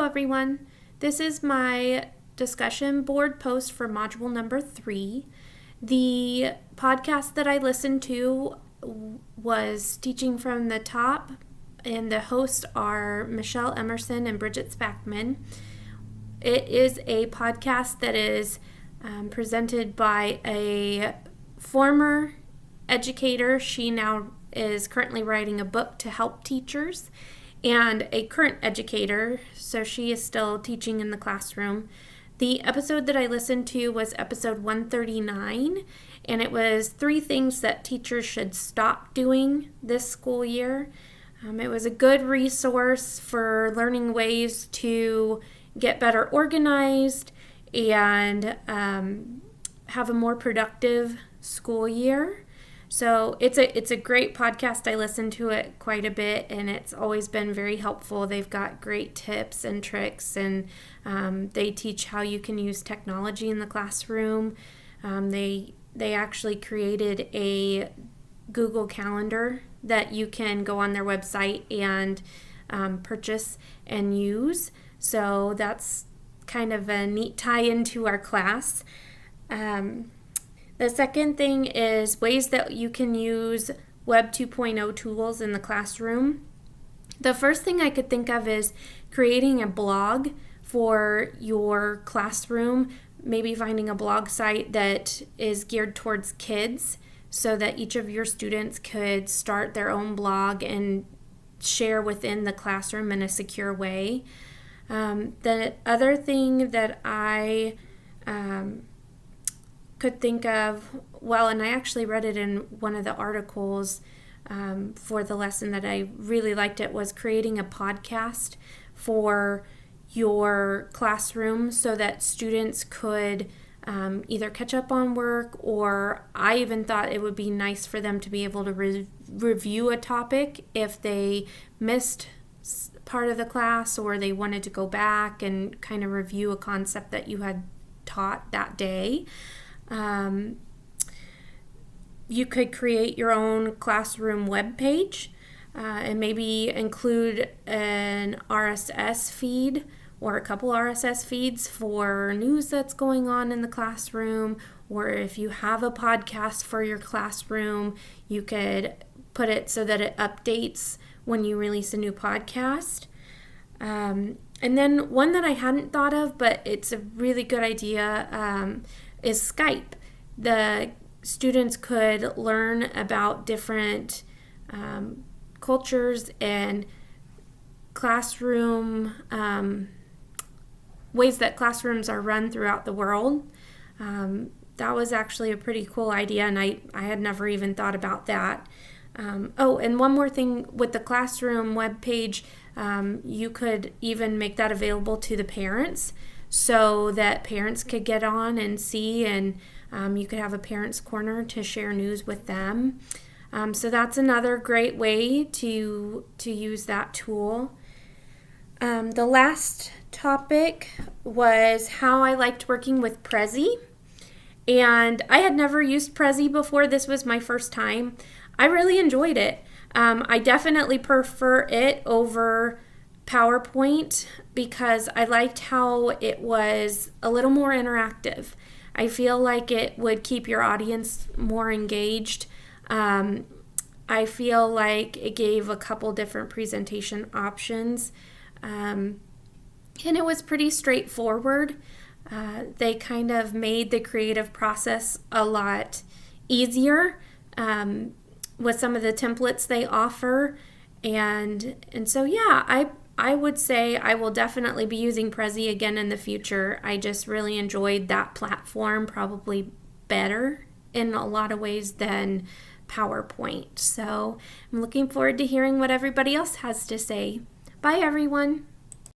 Hello everyone. This is my discussion board post for module number 3. The podcast that I listened to was Teaching from the Top, and the hosts are Michelle Emerson and Bridget Spackman. It is a podcast that is presented by a former educator. She now is currently writing a book to help teachers, and a current educator, so she is still teaching in the classroom. The episode that I listened to was episode 139, and it was 3 things that teachers should stop doing this school year. It was a good resource for learning ways to get better organized and have a more productive school year. So it's a great podcast. I listen to it quite a bit, and it's always been very helpful. They've got great tips and tricks, and they teach how you can use technology in the classroom. They actually created a Google Calendar that you can go on their website and purchase and use. So that's kind of a neat tie-in to our class. The second thing is ways that you can use Web 2.0 tools in the classroom. The first thing I could think of is creating a blog for your classroom, maybe finding a blog site that is geared towards kids so that each of your students could start their own blog and share within the classroom in a secure way. The other thing that I could think of, and I actually read it in one of the articles for the lesson that I really liked, it was creating a podcast for your classroom so that students could either catch up on work, or I even thought it would be nice for them to be able to review a topic if they missed part of the class or they wanted to go back and kind of review a concept that you had taught that day. You could create your own classroom web page and maybe include an RSS feed or a couple RSS feeds for news that's going on in the classroom, or if you have a podcast for your classroom, you could put it so that it updates when you release a new podcast. And then one that I hadn't thought of, but it's a really good idea, is Skype. The students could learn about different cultures and classroom ways that classrooms are run throughout the world. That was actually a pretty cool idea, and I had never even thought about that. And one more thing with the classroom webpage, you could even make that available to the parents so that parents could get on and see, and you could have a parents' corner to share news with them. So that's another great way to use that tool. The last topic was how I liked working with Prezi. And I had never used Prezi before. This was my first time. I really enjoyed it. I definitely prefer it over PowerPoint because I liked how it was a little more interactive. I feel like it would keep your audience more engaged. I feel like it gave a couple different presentation options. And it was pretty straightforward. They kind of made the creative process a lot easier with some of the templates they offer. And so, yeah, I would say I will definitely be using Prezi again in the future. I just really enjoyed that platform, probably better in a lot of ways than PowerPoint. So I'm looking forward to hearing what everybody else has to say. Bye, everyone.